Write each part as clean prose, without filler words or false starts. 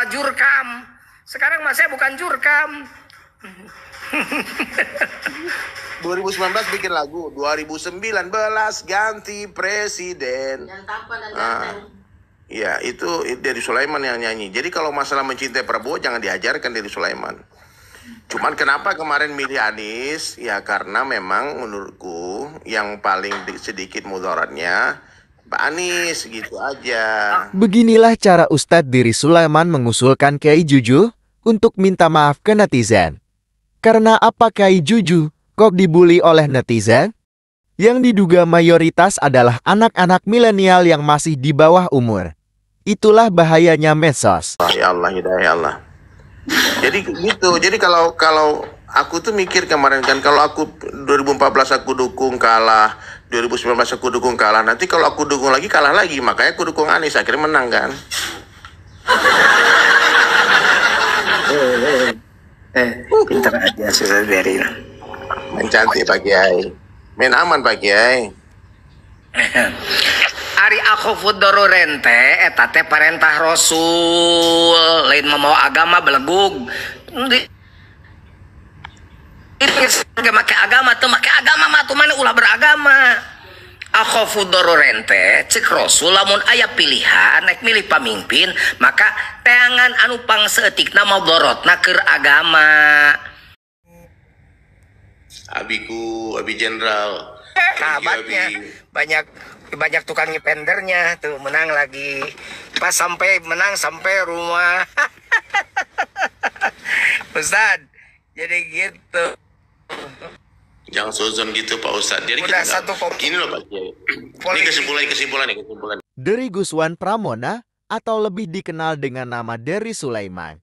jurkam. Sekarang mas saya bukan jurkam. 2019 bikin lagu, 2019 ganti presiden. Yang tampan dan ganteng. Ya, itu Dery Sulaiman yang nyanyi. Jadi kalau masalah mencintai Prabowo jangan diajarkan Dery Sulaiman. Cuman kenapa kemarin milih Anies? Ya karena memang menurutku yang paling sedikit mudaratnya Pak Anies, gitu aja. Beginilah cara Ustadz Dery Sulaiman mengusulkan Kiai Juju untuk minta maaf ke netizen. Karena apa Kiai Juju kok dibully oleh netizen? Yang diduga mayoritas adalah anak-anak milenial yang masih di bawah umur. Itulah bahayanya medsos. Ya Allah, hidayah Allah. Jadi gitu. Jadi kalau aku tuh mikir kemarin kan, kalau aku 2014 aku dukung kalah, 2019 aku dukung kalah, nanti kalau aku dukung lagi kalah lagi, makanya aku dukung Anies, akhirnya menang kan. Pintar aja sudah Dery. Main cantik Pak Kiai, main aman Pak Kiai. Ari akhafud darurente eta teh perintah Rasul, lain mau agama belegug. Itu make agama tuh, make agama mah tuh mana ulah beragama. Akhafud darurente cek Rasul lamun aya pilihan naik milih pamimpin, maka teangan anu pangseetikna madaratna keur agama. Abiku, Abi Jenderal. Sahabatnya banyak tukang nyependernya tuh menang lagi. Pas sampai menang sampai rumah. Ustad, jadi gitu. Jangan suzon gitu Pak Ustadz. Jadi Udah kita satu gini loh Pak Kiai. Ini kesimpulan. Dery Guswan Pramona atau lebih dikenal dengan nama Dery Sulaiman.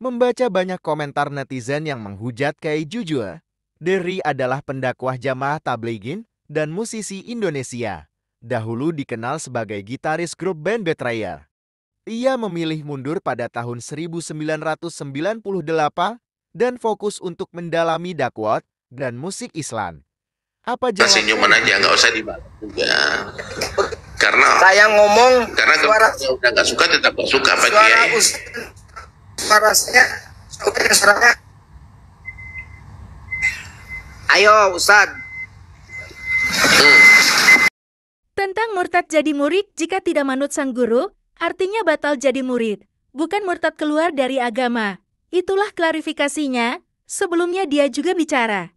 Membaca banyak komentar netizen yang menghujat Kiai Juju. Dery adalah pendakwah jamaah tablighin dan musisi Indonesia. Dahulu dikenal sebagai gitaris grup band Betrayer. Ia memilih mundur pada tahun 1998 dan fokus untuk mendalami dakwah dan musik Islam. Apa jawab? Senyuman aja, nggak usah dibahas juga. Karena Saya ngomong suara udah nggak suka tetap nggak suka Pak Kiai. Suara saya. Ayo Ustad. Tentang murtad jadi murid jika tidak manut sang guru, artinya batal jadi murid, bukan murtad keluar dari agama. Itulah klarifikasinya, sebelumnya dia juga bicara.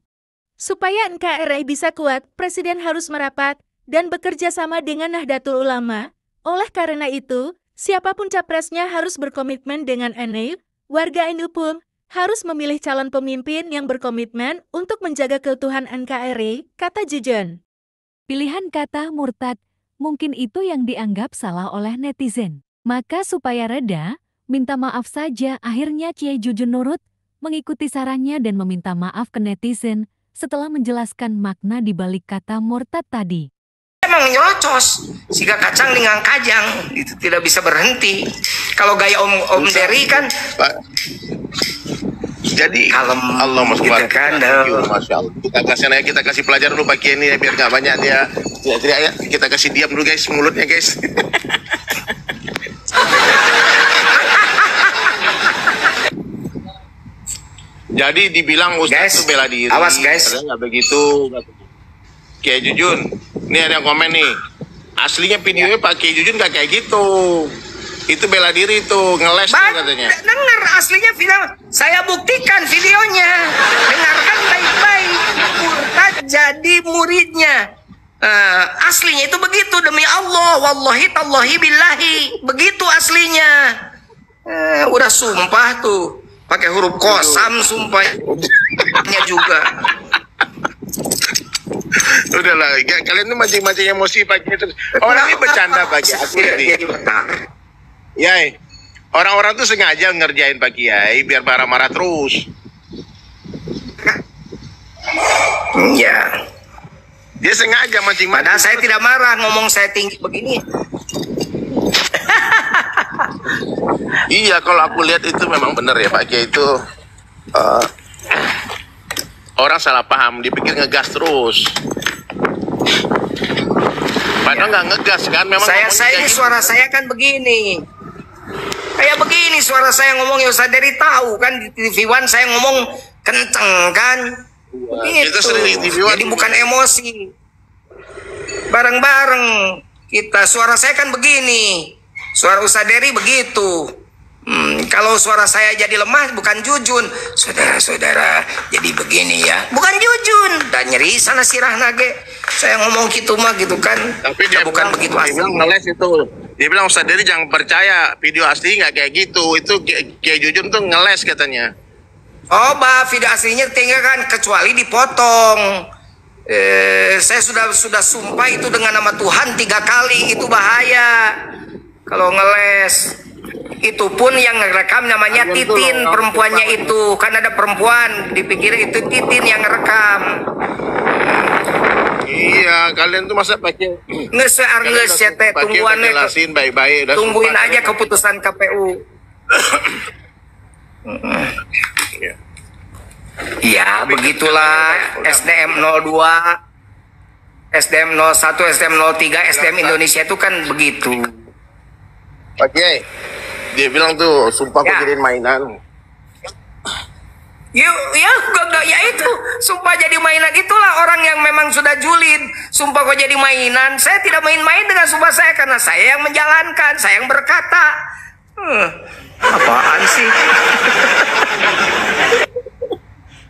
Supaya NKRI bisa kuat, Presiden harus merapat dan bekerja sama dengan Nahdlatul Ulama. Oleh karena itu, siapapun capresnya harus berkomitmen dengan NU, warga NU pun harus memilih calon pemimpin yang berkomitmen untuk menjaga keutuhan NKRI, kata Jujon. Pilihan kata murtad, mungkin itu yang dianggap salah oleh netizen. Maka supaya reda, minta maaf saja. Akhirnya Kiai Jujon nurut, mengikuti sarannya dan meminta maaf ke netizen setelah menjelaskan makna di balik kata murtad tadi. Emang nyocos, siga kacang dengan kajang, itu tidak bisa berhenti. Kalau gaya Om Dery kan, jadi kalem, Allah gitu kan. Masya Allah. Kita kasih pelajaran dulu Pak Kiai ini biar nggak banyak dia teriak ya. Kita kasih diam dulu guys mulutnya guys. Jadi dibilang Ustaz itu bela diri. Awas guys. Nggak begitu. Kiai Jujun, ini ada yang komen nih. Aslinya videonya Pak Kiai Jujun nggak kayak gitu. Itu bela diri tuh, ngeles tuh katanya. Dengar aslinya video, saya buktikan videonya. Dengarkan baik-baik. Murtad jadi muridnya. Aslinya itu begitu demi Allah, wallahi tallahi billahi. Begitu aslinya. Udah sumpah tuh, pakai huruf kosam sumpahnya juga. Udahlah, kalian tuh mancing-mancing emosi Pak Kiai. Orang ini bercanda Pak Kiai. Yai, orang-orang tuh sengaja ngerjain Pak Kiai biar marah-marah terus. Ya. Dia sengaja mancing-mancing. Padahal saya tidak marah, ngomong saya tinggi begini. Iya, kalau aku lihat itu memang benar ya Pak Kiai itu orang salah paham, dipikir ngegas terus. Padahal nggak ngegas kan, memang saya ini gitu. suara saya kan begini. Kayak begini suara saya ngomong, ya Ustaz Dery tahu kan, di TV One saya ngomong kenceng kan. Kita sering di TV One. Jadi bukan emosi. Bareng-bareng kita, suara saya kan begini. Suara Ustaz Dery begitu. Kalau suara saya jadi lemah bukan Jujun. Saudara-saudara jadi begini ya. Bukan Jujun. Dan nyeri sana sirah nage. Saya ngomong gitu mah gitu kan. Tapi dia bukan begitu asli. Dia bilang ngeles itu. Dia bilang Ustaz Dery jangan percaya, video asli nggak kayak gitu. Itu kayak Jujun tuh ngeles katanya. Oh, video aslinya tinggal kan, kecuali dipotong. Saya sudah sumpah itu dengan nama Tuhan 3 kali, itu bahaya. Kalau ngeles. Itu pun yang ngerekam namanya Titin, perempuannya itu. Kan ada perempuan, dipikir itu Titin yang ngerekam. Iya, kalian tuh masa pakai tungguan jelasin baik-baik. Tungguin aja keputusan KPU. Ya, begitulah SDM 02, SDM 01, SDM 03, SDM Indonesia itu kan begitu. Pak Kiai, dia bilang tuh, sumpah kok jadiin mainan. Ya itu, sumpah jadi mainan. Itulah orang yang memang sudah julid. Sumpah kok jadi mainan. Saya tidak main-main dengan sumpah saya, karena saya yang menjalankan, saya yang berkata. Apaan sih?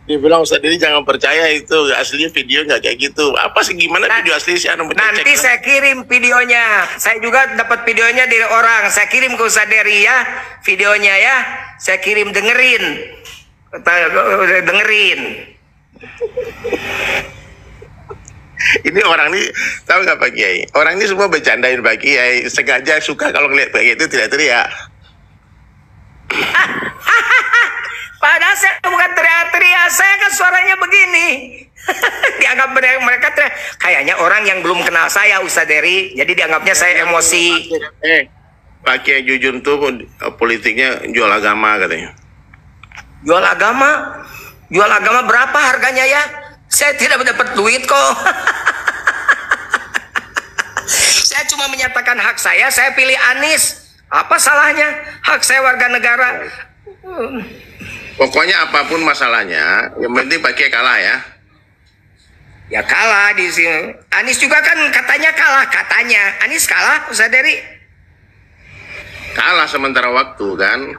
Dia bilang Ustaz Dery jangan percaya itu aslinya video nggak kayak gitu. Apa sih, gimana video asli sih? Nanti saya kirim videonya. Saya juga dapat videonya dari orang. Saya kirim ke Ustaz Dery ya, videonya ya. Saya kirim, dengerin. Ini orang ini tahu nggak Pak Kiai? Orang ini semua bercandain Pak Kiai. Sengaja suka kalau ngeliat Pak Kiai itu tidak teriak. Padahal saya bukan teriak-teriak, saya kan suaranya begini. Dianggap mereka teriak. Kayaknya orang yang belum kenal saya, Ustaz Dery, jadi dianggapnya saya emosi. Pak Kiai Jujun tuh politiknya jual agama katanya. Jual agama? Jual agama berapa harganya ya? Saya tidak dapat duit kok. Saya cuma menyatakan hak saya pilih Anies. Apa salahnya? Hak saya warga negara. Pokoknya apapun masalahnya, yang penting Pak Kiai kalah ya. Ya kalah di sini. Anies juga kan katanya kalah, katanya. Anies kalah, Ustaz Dery? Kalah sementara waktu kan.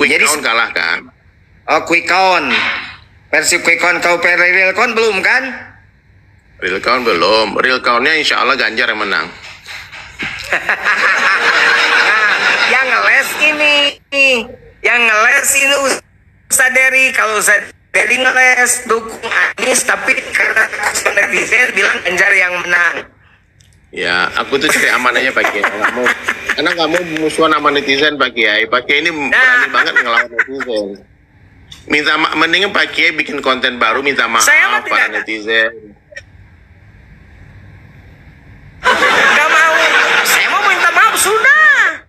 Quick count kalah kan. Oh, quick count. Versi quick count, kau real count belum kan? Real count belum. Real countnya insya Allah Ganjar yang menang. Nah, yang ngeles ini. Yang ngeles ini Ustaz Dery. Kalau Ustaz Dery ngeles dukung Anies, tapi karena netizen bilang Ganjar yang menang. Ya, aku tuh cari amanahnya Pak Kiai. Karena nggak mau musuhan sama netizen Pak Kiai. Pak Kiai ini berani banget ngelawan netizen. Mendingan Pak Kiai bikin konten baru, minta maaf para netizen. Gak mau. Saya mau minta maaf sudah.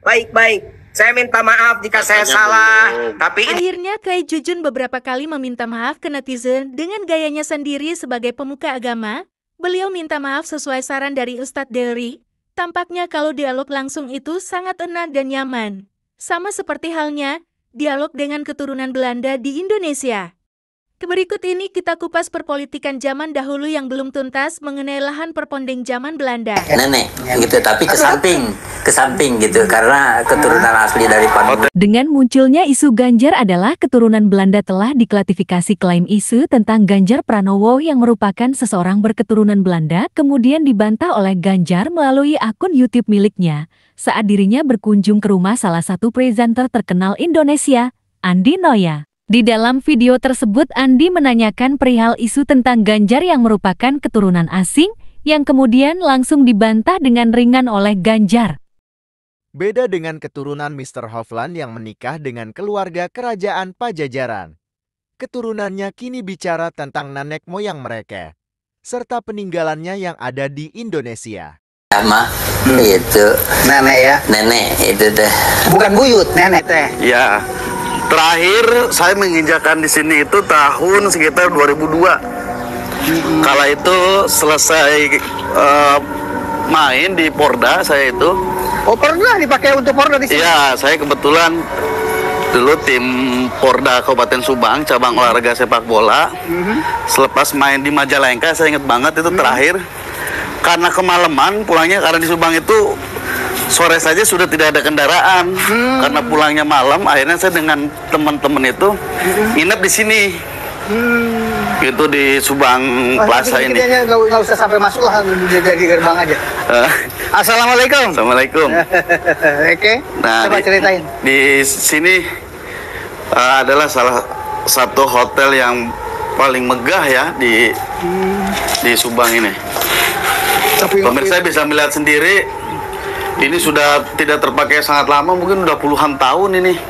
Baik. Saya minta maaf jika saya salah. Tapi Akhirnya Kiai Jujun beberapa kali meminta maaf ke netizen dengan gayanya sendiri sebagai pemuka agama. Beliau minta maaf sesuai saran dari Ustadz Dery. Tampaknya kalau dialog langsung itu sangat enak dan nyaman. Sama seperti halnya dialog dengan keturunan Belanda di Indonesia. Berikut ini kita kupas perpolitikan zaman dahulu yang belum tuntas mengenai lahan perpondeng zaman Belanda. Nenek gitu, tapi ke samping gitu, karena keturunan asli dari Panembahan. Dengan munculnya isu Ganjar adalah keturunan Belanda telah diklasifikasi. Klaim isu tentang Ganjar Pranowo yang merupakan seseorang berketurunan Belanda kemudian dibantah oleh Ganjar melalui akun YouTube miliknya saat dirinya berkunjung ke rumah salah satu presenter terkenal Indonesia, Andi Noya. Di dalam video tersebut, Andi menanyakan perihal isu tentang Ganjar yang merupakan keturunan asing, yang kemudian langsung dibantah dengan ringan oleh Ganjar. Beda dengan keturunan Mr. Hofland yang menikah dengan keluarga kerajaan Pajajaran. Keturunannya kini bicara tentang nenek moyang mereka, serta peninggalannya yang ada di Indonesia. Sama itu Nenek ya? nenek itu teh. Bukan buyut, nenek teh. Ya, terakhir saya menginjakan di sini itu tahun sekitar 2002. Kala itu selesai main di Porda saya itu, Oh, pernah dipakai untuk Porda di sini? Iya, saya kebetulan dulu tim Porda Kabupaten Subang, cabang olahraga sepak bola. Selepas main di Majalengka, saya ingat banget itu terakhir. Karena kemalaman pulangnya, karena di Subang itu sore saja sudah tidak ada kendaraan. Karena pulangnya malam, akhirnya saya dengan teman-teman itu nginep di sini. Itu di Subang Plaza ini. Nggak usah sampai masuk lah, di gerbang aja. Assalamualaikum. Assalamualaikum. Oke, Nah, coba ceritain. di sini adalah salah satu hotel yang paling megah ya di Subang ini. Pemirsa bisa melihat sendiri, ini sudah tidak terpakai sangat lama, mungkin udah puluhan tahun ini.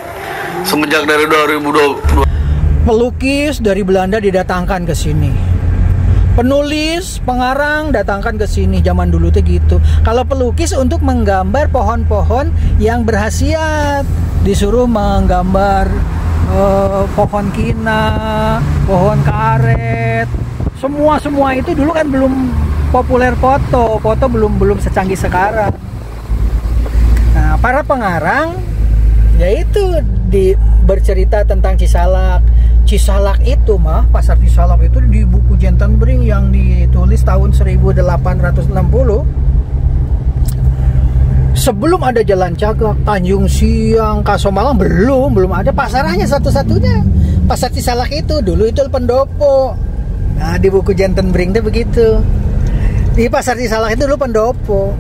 Semenjak dari 2022. Pelukis dari Belanda didatangkan ke sini. Penulis, pengarang datangkan ke sini zaman dulu tuh gitu. Kalau pelukis untuk menggambar pohon-pohon yang berkhasiat, disuruh menggambar pohon kina, pohon karet. Semua itu dulu kan belum populer foto belum secanggih sekarang. Nah, para pengarang yaitu bercerita tentang Cisalak. Cisalak itu pasar Cisalak itu di buku Jentenbring yang ditulis tahun 1860. Sebelum ada Jalan Cagak, Tanjung Siang, Kasomalang belum ada, pasar hanya satu-satunya. Pasar Cisalak itu dulu itu pendopo. Nah, di buku Jentenbring itu begitu. Di pasar Cisalak itu dulu pendopo.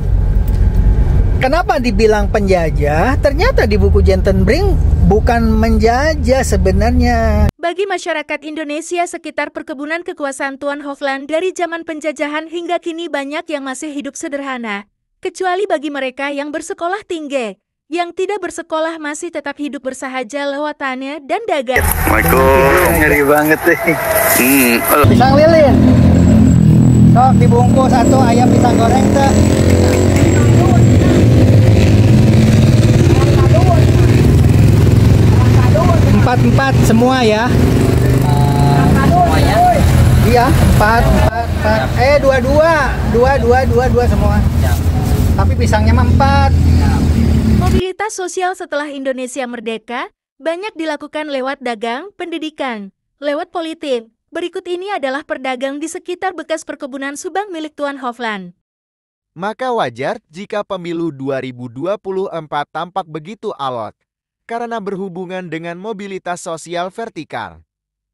Kenapa dibilang penjajah? Ternyata di buku Jentenbring bukan menjajah sebenarnya. Bagi masyarakat Indonesia sekitar perkebunan kekuasaan Tuan Hoffland dari zaman penjajahan hingga kini banyak yang masih hidup sederhana. Kecuali bagi mereka yang bersekolah tinggi. Yang tidak bersekolah masih tetap hidup bersahaja lewat tani dan dagang. Assalamualaikum. Ngeri banget deh. Pisang lilin. Sok dibungkus satu ayam pisang goreng tuh. Empat semua ya. Iya, empat. Dua semua. Tapi pisangnya mah 4. Mobilitas sosial setelah Indonesia merdeka banyak dilakukan lewat dagang, pendidikan, lewat politik. Berikut ini adalah perdagang di sekitar bekas perkebunan Subang milik Tuan Hoffland. Maka wajar jika pemilu 2024 tampak begitu alot, karena berhubungan dengan mobilitas sosial vertikal.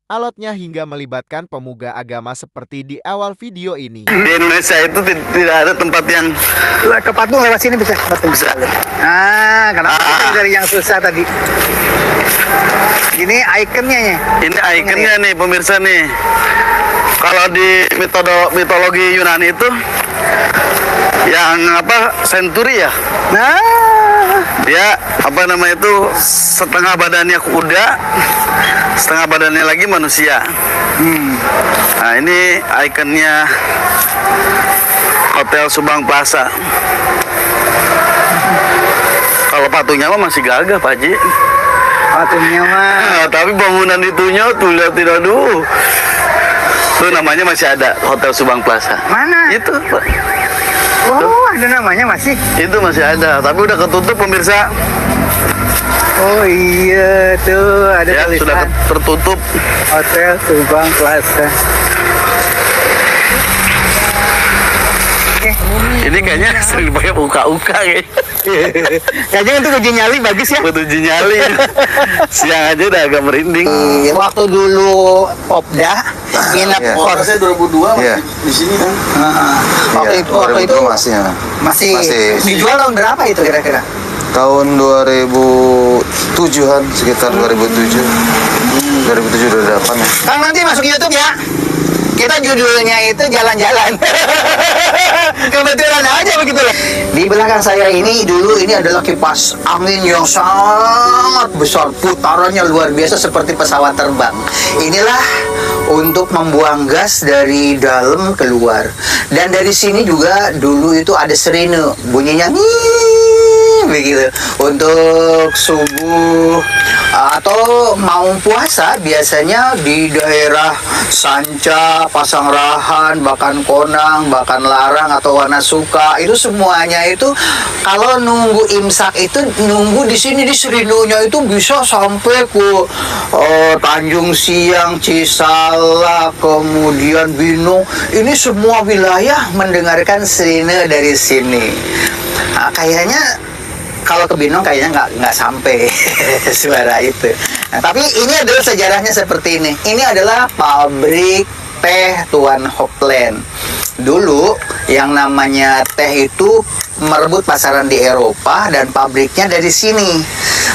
Alotnya hingga melibatkan pemuka agama seperti di awal video ini. Di Indonesia itu tidak ada tempat yang Ke patung lewat sini bisa. bisa. Ah, kenapa dari yang susah tadi? Ini ikonnya ya. Ini ikonnya nih pemirsa nih. Kalau di mitologi Yunani itu yang senturi ya. Nah, Dia setengah badannya kuda, setengah badannya lagi manusia. Nah, ini ikonnya Hotel Subang Plaza. Kalau patungnya mah masih gagah, Pak Haji. patungnya mah. Nah, tapi bangunan itunya tuh lihat tidak dulu. Itu namanya masih ada Hotel Subang Plaza. Mana? Itu, Pak. Oh, ada namanya masih? Itu masih ada, tapi udah ketutup pemirsa. Oh iya, tuh ada Ya, tulisan sudah tertutup. Hotel Subang Plaza. Ini kayaknya sering dipakai uka-uka kayaknya. Kayaknya untuk uji nyali bagus ya. Buat uji nyali. Siang aja udah agak merinding. Waktu dulu Popda nginep Saya 2002 Iya. di sini kan. waktu itu masih dijual tahun berapa itu kira-kira? Tahun 2007-an, sekitar 2007. 2007 udah 8 ya. Kang nanti masuk YouTube ya. Kita judulnya itu jalan-jalan. Kebetulan aja begitu loh. Di belakang saya ini dulu ini adalah kipas angin yang sangat besar, putarannya luar biasa seperti pesawat terbang. Inilah untuk membuang gas dari dalam keluar. Dan dari sini juga dulu itu ada sirene, bunyinya begitu untuk subuh atau mau puasa biasanya di daerah Sanca, Pasangrahan, bahkan Konang, bahkan Larang atau Wanasuka, itu semuanya itu kalau nunggu imsak itu nunggu di sini di Serindunya itu bisa sampai ke Tanjung Siang, Cisalak, kemudian Binung. Ini semua wilayah mendengarkan sirine dari sini. Kayaknya kalau ke Binong kayaknya nggak sampai suara itu. Nah, tapi ini adalah sejarahnya seperti ini. Ini adalah pabrik teh Tuan Hopland. Dulu yang namanya teh itu merebut pasaran di Eropa dan pabriknya dari sini.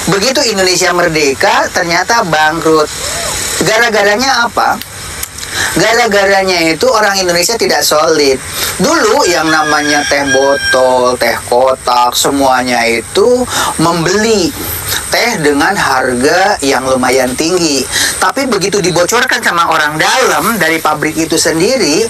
Begitu Indonesia merdeka ternyata bangkrut. Gara-garanya apa? Gara-garanya itu orang Indonesia tidak solid. Dulu yang namanya teh botol, teh kotak, semuanya itu membeli teh dengan harga yang lumayan tinggi. Tapi begitu dibocorkan sama orang dalam dari pabrik itu sendiri,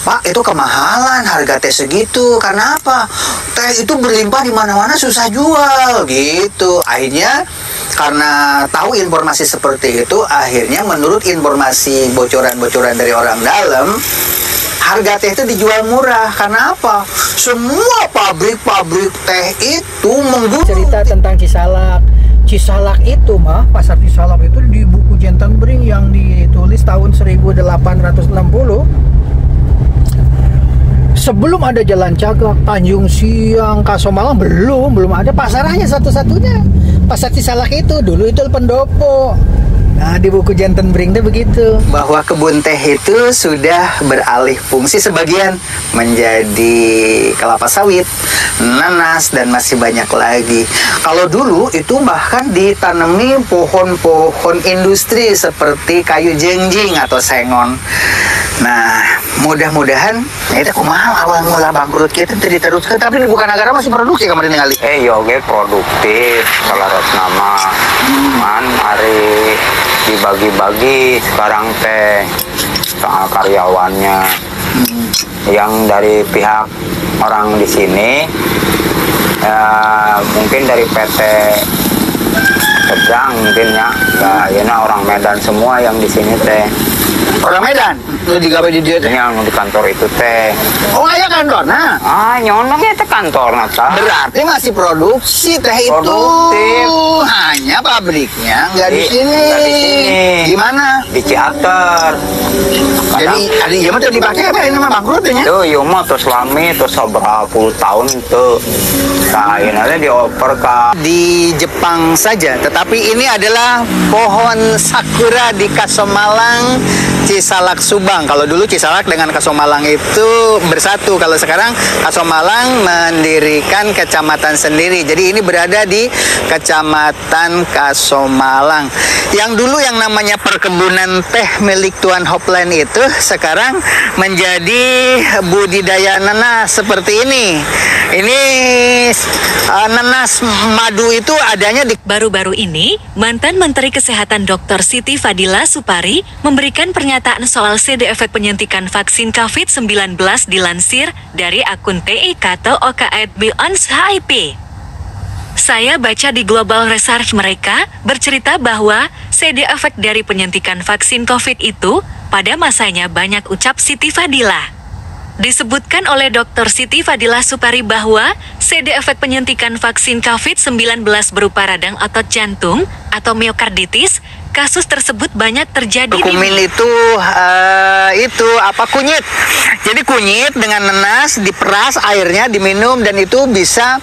Pak, itu kemahalan harga teh segitu. Karena apa? Teh itu berlimpah di mana-mana, susah jual gitu. Akhirnya karena tahu informasi seperti itu, akhirnya menurut informasi bocoran-bocoran dari orang dalam, harga teh itu dijual murah. Karena apa? Semua pabrik-pabrik teh itu menggulung. Cerita tentang Cisalak. Cisalak itu mah, pasar Cisalak itu di buku Jentenbring yang ditulis tahun 1860. Sebelum ada Jalan Cagak, Tanjung Siang, Kasomalang belum ada, pasarnya satu-satunya pasar Cisalak itu. Dulu itu pendopo. Nah, di buku Jentenbring itu begitu, bahwa kebun teh itu sudah beralih fungsi sebagian menjadi kelapa sawit, nanas, dan masih banyak lagi. Kalau dulu itu bahkan ditanami pohon-pohon industri seperti kayu jengjing atau sengon. Nah, mudah-mudahan itu kumaha awal mula bangkrut kita diteruskan, tapi bukan negara masih produksi kemarin kali. Yoge produktif selaras nama man hari dibagi-bagi sekarang teh soal karyawannya yang dari pihak orang di sini mungkin dari PT Pedang mungkin ya orang Medan semua yang di sini teh. Orang Medan lu digawe di dia teh yang di kantor itu teh. Oh aya kantor nah. Nyonongnya teh kantor nata. Berarti masih produksi teh produktif. Itu hanya pabriknya nggak di sini. Di mana? Di Ciater. Jadi ada iya mah dipakai apa ini mah bangkrut nya? Tuh iya mah terus lami terus berapa puluh tahun tuh. Akhirnya dioper ke di Jepang saja, tetapi ini adalah pohon sakura di Kasomalang, Cisalak, Subang. Kalau dulu Cisalak dengan Kasomalang itu bersatu, kalau sekarang Kasomalang mendirikan kecamatan sendiri. Jadi ini berada di Kecamatan Kasomalang. Yang dulu yang namanya perkebunan teh milik Tuan Hopland itu sekarang menjadi budidaya nanas seperti ini. Ini nanas madu itu adanya di... Baru-baru ini, mantan Menteri Kesehatan Dr. Siti Fadila Supari memberikan pernyataan soal CD efek penyuntikan vaksin COVID-19 dilansir dari akun TIK atau OKAID Beyond HIP. Saya baca di Global Research mereka bercerita bahwa CD efek dari penyuntikan vaksin COVID itu pada masanya banyak ucap Siti Fadila. Disebutkan oleh Dr. Siti Fadila Supari bahwa CD efek penyuntikan vaksin COVID-19 berupa radang otot jantung atau miokarditis, kasus tersebut banyak terjadi kumin itu kunyit. Jadi kunyit dengan nanas diperas, airnya diminum, dan itu bisa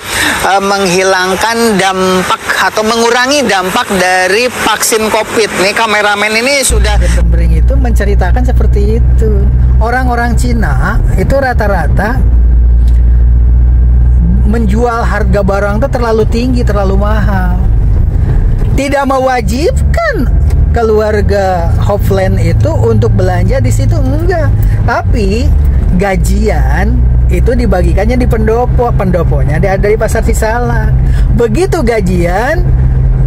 menghilangkan dampak atau mengurangi dampak dari vaksin COVID. Nih kameramen ini sudah itu menceritakan seperti itu. Orang-orang Cina itu rata-rata menjual harga barang itu terlalu tinggi, terlalu mahal. Tidak mewajibkan keluarga Hopland itu untuk belanja di situ, enggak. Tapi gajian itu dibagikannya di pendopo, pendoponya dari pasar Cisalak. Begitu gajian,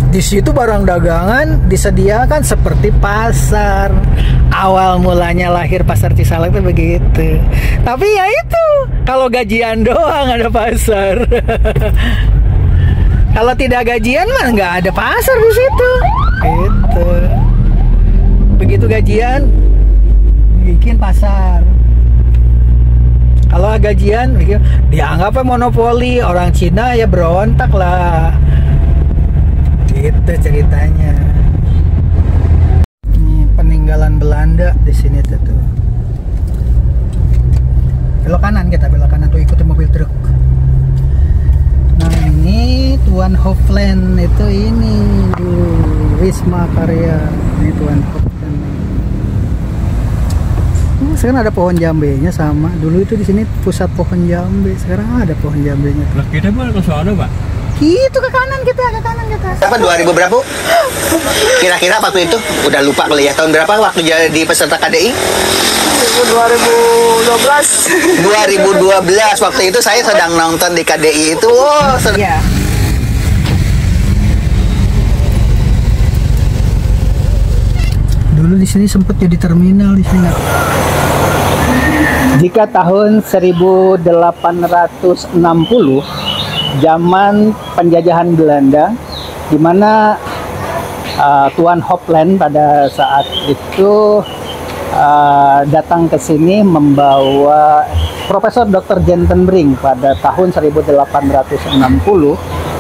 di situ barang dagangan disediakan seperti pasar. Awal mulanya lahir pasar Cisalak itu begitu. Tapi ya itu, kalau gajian doang ada pasar. Kalau tidak gajian mah nggak ada pasar di situ. Gitu. Begitu gajian, bikin pasar. Kalau gajian, dianggapnya monopoli. Orang Cina ya berontak lah. Gitu ceritanya. Ini peninggalan Belanda di sini tuh. Belok kanan kita, belok kanan tuh ikutin mobil truk. Nah ini Tuan Hofland itu ini di Wisma Karya. Ini Tuan Hofland. Sekarang ada pohon jambenya sama. Dulu itu di sini pusat pohon jambe. Sekarang ada pohon jambenya. Lah kita boleh ke sana, Pak? Gitu ke kanan kita. Apa 2000 berapa? Kira-kira waktu itu udah lupa kali ya. Tahun berapa waktu jadi peserta KDI? 2012. 2012 waktu itu saya sedang nonton di KDI itu. Iya. Dulu di sini sempat jadi terminal di sini. Jika tahun 1860 zaman penjajahan Belanda, di mana Tuan Hofland pada saat itu datang ke sini membawa Profesor Dr. Jentenbring pada tahun 1860.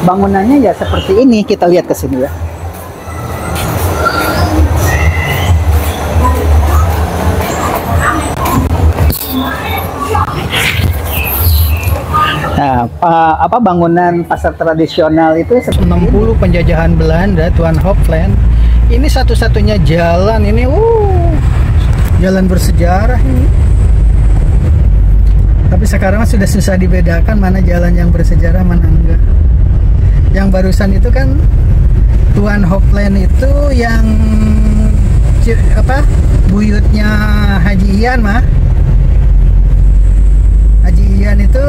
Bangunannya ya seperti ini, kita lihat ke sini ya. Nah, bangunan pasar tradisional itu 60 penjajahan Belanda, Tuan Hofland. Ini satu-satunya jalan ini, jalan bersejarah ini. Tapi sekarang sudah susah dibedakan mana jalan yang bersejarah, mana enggak. Yang barusan itu kan Tuan Hofland itu yang buyutnya Haji Ian mah. Haji Ian itu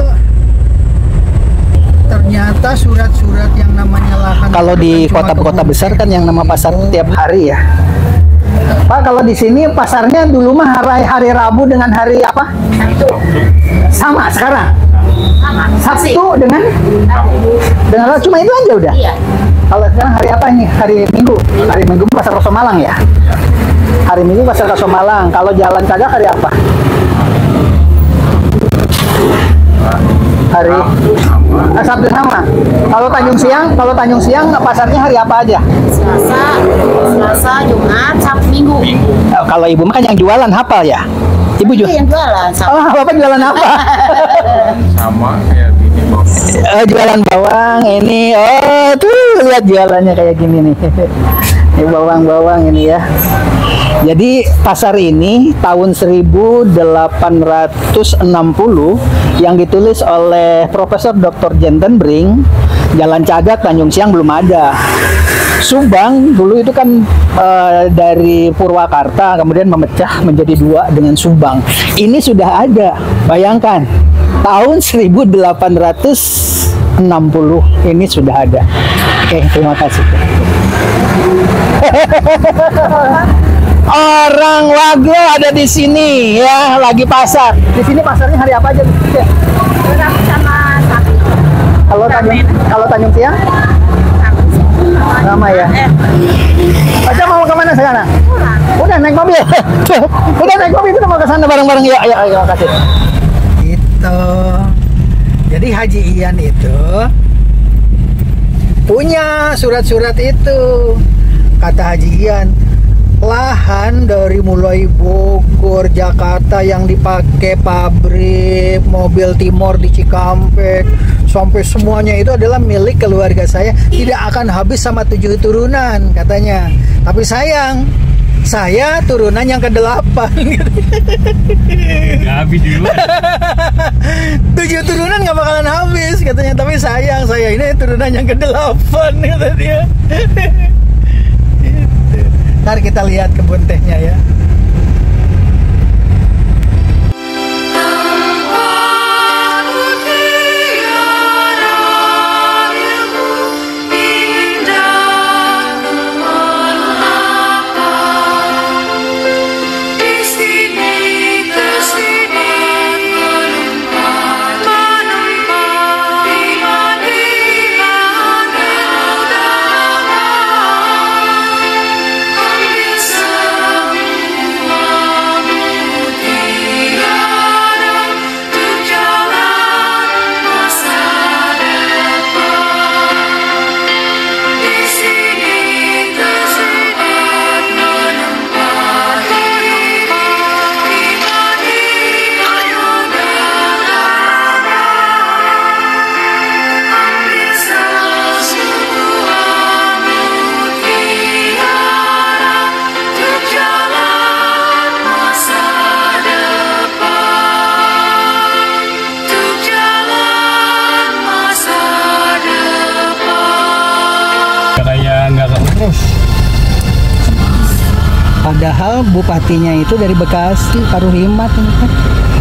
ternyata surat-surat yang namanya lahan. Kalau di kota-kota besar kan yang nama pasar tiap hari ya. Pak, kalau di sini pasarnya dulu mah hari Rabu dengan hari apa? Sabtu. Sama sekarang. Sabtu dengan cuma itu aja udah. Iya. Kalau sekarang hari apa ini? Hari Minggu. Hari Minggu pasar Rosomalang ya. Hari Minggu pasar Rosomalang. Kalau jalan kagak hari apa? Hari Sabtu sama. Kalau Tanjung Siang pasarnya hari apa aja? Selasa, Jumat, Sabtu, Minggu. Kalau ibu mah kan yang jualan hafal ya? Ibu juga yang jualan. Oh, bapak jualan apa? Sama kayak gini, jualan bawang ini. Oh, tuh lihat jualannya kayak gini nih. Ini bawang-bawang ini ya. Jadi pasar ini tahun 1860 yang ditulis oleh Profesor Dr. Jentenbring, Jalan Cagak Tanjung Siang belum ada. Subang dulu itu kan dari Purwakarta kemudian memecah menjadi dua dengan Subang. Ini sudah ada, bayangkan tahun 1860 ini sudah ada. Oke, terima kasih. Orang Wago ada di sini ya, lagi pasar. Di sini pasarnya hari apa aja? Sama Sabtu. Kalau Tanjung Siang? Sama ya. Aja mau kemana sekarang? Udah naik mobil. Udah naik mobil kita mau ke sana bareng-bareng ya. Ayo kasih. Itu. Jadi Haji Ian itu punya surat-surat itu. Kata Haji Ian, lahan dari mulai Bogor, Jakarta yang dipakai pabrik mobil Timor di Cikampek sampai semuanya itu adalah milik keluarga saya, tidak akan habis sama 7 turunan katanya. Tapi sayang, saya turunan yang ke-8. Nggak habis dulu. 7 turunan nggak bakalan habis katanya. Tapi sayang, saya ini turunan yang ke-8 kata dia. Ntar kita lihat kebun tehnya ya. Padahal bupatinya itu dari Bekasi, Pak Ruhimat ini kan.